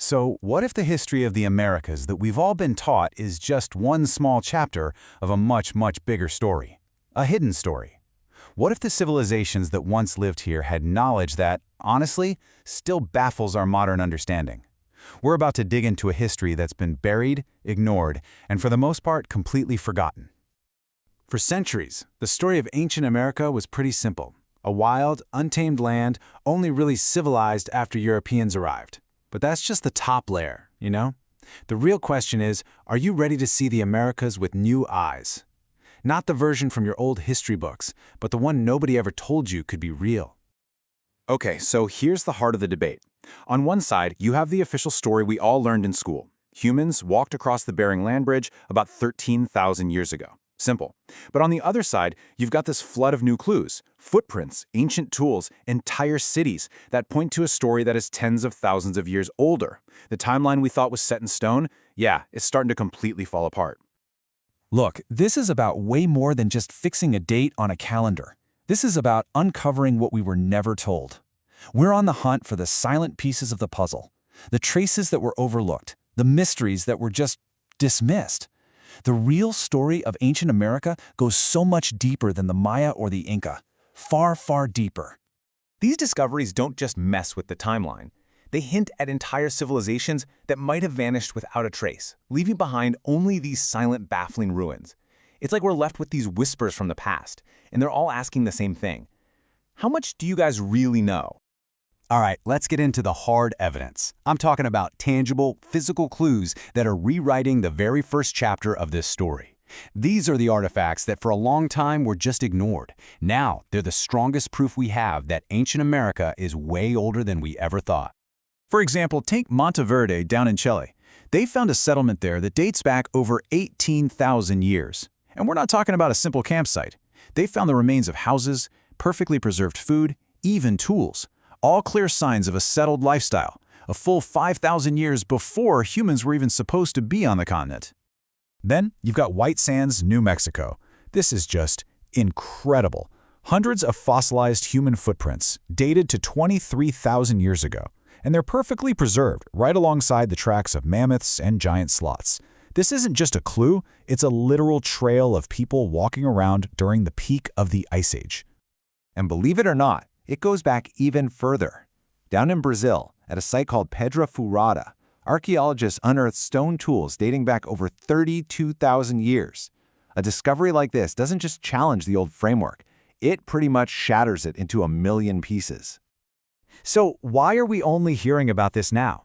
So, what if the history of the Americas that we've all been taught is just one small chapter of a much, much bigger story? A hidden story? What if the civilizations that once lived here had knowledge that, honestly, still baffles our modern understanding? We're about to dig into a history that's been buried, ignored, and for the most part, completely forgotten. For centuries, the story of ancient America was pretty simple. A wild, untamed land, only really civilized after Europeans arrived. But that's just the top layer, you know? The real question is, are you ready to see the Americas with new eyes? Not the version from your old history books, but the one nobody ever told you could be real. Okay, so here's the heart of the debate. On one side, you have the official story we all learned in school. Humans walked across the Bering Landbridge about 13,000 years ago. Simple. But on the other side, you've got this flood of new clues, footprints, ancient tools, entire cities that point to a story that is tens of thousands of years older. The timeline we thought was set in stone, yeah, it's starting to completely fall apart. Look, this is about way more than just fixing a date on a calendar. This is about uncovering what we were never told. We're on the hunt for the silent pieces of the puzzle, the traces that were overlooked, the mysteries that were just dismissed. The real story of ancient America goes so much deeper than the Maya or the Inca. Far, far deeper. These discoveries don't just mess with the timeline. They hint at entire civilizations that might have vanished without a trace, leaving behind only these silent, baffling ruins. It's like we're left with these whispers from the past, and they're all asking the same thing. How much do you guys really know? All right, let's get into the hard evidence. I'm talking about tangible, physical clues that are rewriting the very first chapter of this story. These are the artifacts that for a long time were just ignored. Now, they're the strongest proof we have that ancient America is way older than we ever thought. For example, take Monte Verde down in Chile. They found a settlement there that dates back over 18,000 years. And we're not talking about a simple campsite. They found the remains of houses, perfectly preserved food, even tools. All clear signs of a settled lifestyle, a full 5,000 years before humans were even supposed to be on the continent. Then you've got White Sands, New Mexico. This is just incredible. Hundreds of fossilized human footprints, dated to 23,000 years ago, and they're perfectly preserved right alongside the tracks of mammoths and giant sloths. This isn't just a clue, it's a literal trail of people walking around during the peak of the Ice Age. And believe it or not, it goes back even further. Down in Brazil, at a site called Pedra Furada, archaeologists unearthed stone tools dating back over 32,000 years. A discovery like this doesn't just challenge the old framework, it pretty much shatters it into a million pieces. So why are we only hearing about this now?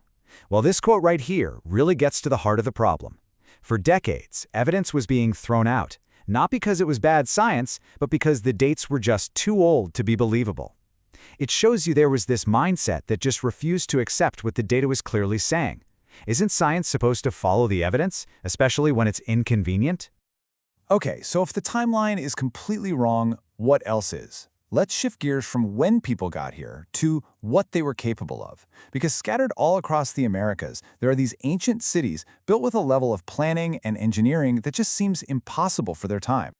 Well, this quote right here really gets to the heart of the problem. For decades, evidence was being thrown out, not because it was bad science, but because the dates were just too old to be believable. It shows you there was this mindset that just refused to accept what the data was clearly saying. Isn't science supposed to follow the evidence, especially when it's inconvenient? Okay, so if the timeline is completely wrong, what else is? Let's shift gears from when people got here to what they were capable of. Because scattered all across the Americas, there are these ancient cities built with a level of planning and engineering that just seems impossible for their time.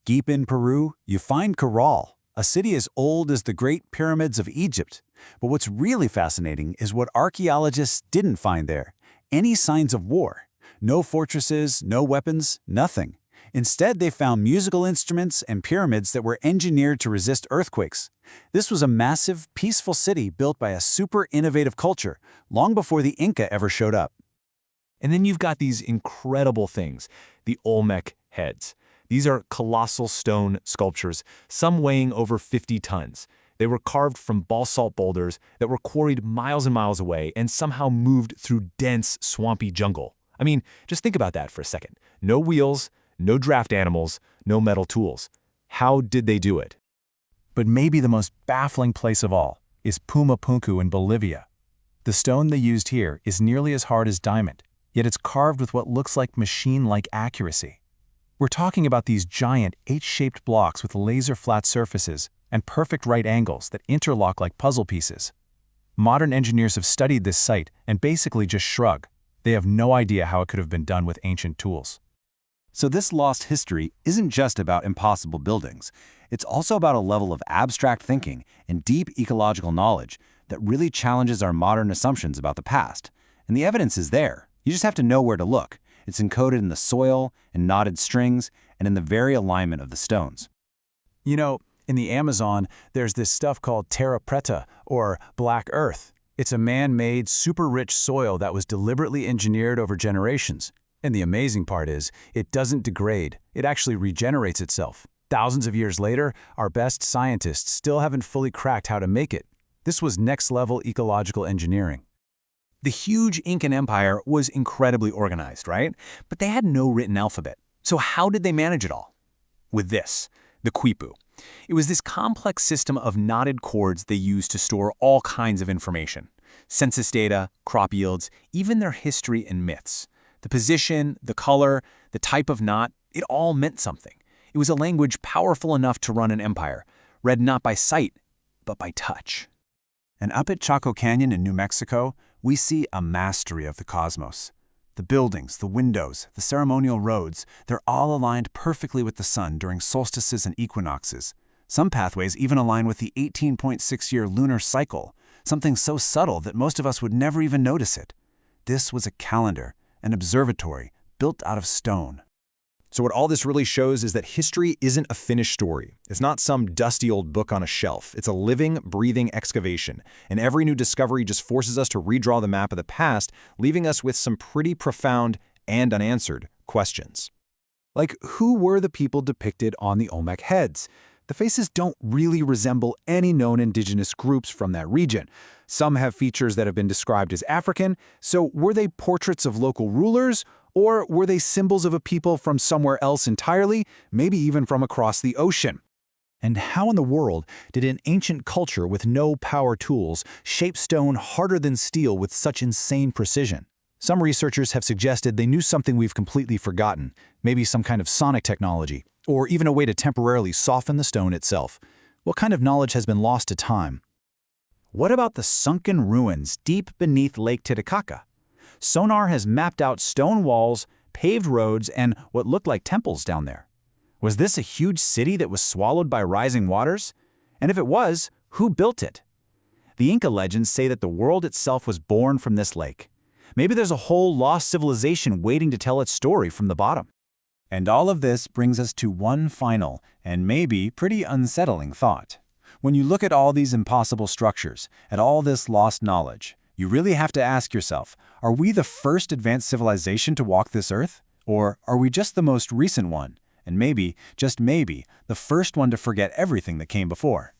Deep in Peru, you find Caral, a city as old as the Great Pyramids of Egypt. But what's really fascinating is what archaeologists didn't find there. Any signs of war. No fortresses, no weapons, nothing. Instead, they found musical instruments and pyramids that were engineered to resist earthquakes. This was a massive, peaceful city built by a super innovative culture, long before the Inca ever showed up. And then you've got these incredible things, the Olmec heads. These are colossal stone sculptures, some weighing over 50 tons. They were carved from basalt boulders that were quarried miles and miles away and somehow moved through dense, swampy jungle. I mean, just think about that for a second. No wheels, no draft animals, no metal tools. How did they do it? But maybe the most baffling place of all is Pumapunku in Bolivia. The stone they used here is nearly as hard as diamond, yet it's carved with what looks like machine-like accuracy. We're talking about these giant H-shaped blocks with laser-flat surfaces and perfect right angles that interlock like puzzle pieces. Modern engineers have studied this site and basically just shrug. They have no idea how it could have been done with ancient tools. So this lost history isn't just about impossible buildings. It's also about a level of abstract thinking and deep ecological knowledge that really challenges our modern assumptions about the past. And the evidence is there. You just have to know where to look. It's encoded in the soil, in knotted strings, and in the very alignment of the stones. You know, in the Amazon, there's this stuff called terra preta, or black earth. It's a man-made, super-rich soil that was deliberately engineered over generations. And the amazing part is, it doesn't degrade. It actually regenerates itself. Thousands of years later, our best scientists still haven't fully cracked how to make it. This was next-level ecological engineering. The huge Incan Empire was incredibly organized, right? But they had no written alphabet. So how did they manage it all? With this, the quipu. It was this complex system of knotted cords they used to store all kinds of information. Census data, crop yields, even their history and myths. The position, the color, the type of knot, it all meant something. It was a language powerful enough to run an empire, read not by sight, but by touch. And up at Chaco Canyon in New Mexico, we see a mastery of the cosmos. The buildings, the windows, the ceremonial roads, they're all aligned perfectly with the sun during solstices and equinoxes. Some pathways even align with the 18.6-year lunar cycle, something so subtle that most of us would never even notice it. This was a calendar, an observatory, built out of stone. So what all this really shows is that history isn't a finished story. It's not some dusty old book on a shelf. It's a living, breathing excavation. And every new discovery just forces us to redraw the map of the past, leaving us with some pretty profound and unanswered questions. Like, who were the people depicted on the Olmec heads? The faces don't really resemble any known indigenous groups from that region. Some have features that have been described as African, so were they portraits of local rulers? Or were they symbols of a people from somewhere else entirely, maybe even from across the ocean? And how in the world did an ancient culture with no power tools shape stone harder than steel with such insane precision? Some researchers have suggested they knew something we've completely forgotten, maybe some kind of sonic technology, or even a way to temporarily soften the stone itself. What kind of knowledge has been lost to time? What about the sunken ruins deep beneath Lake Titicaca? Sonar has mapped out stone walls, paved roads, and what looked like temples down there. Was this a huge city that was swallowed by rising waters? And if it was, who built it? The Inca legends say that the world itself was born from this lake. Maybe there's a whole lost civilization waiting to tell its story from the bottom. And all of this brings us to one final, and maybe pretty unsettling thought. When you look at all these impossible structures, at all this lost knowledge, you really have to ask yourself, are we the first advanced civilization to walk this earth? Or are we just the most recent one? And maybe, just maybe, the first one to forget everything that came before?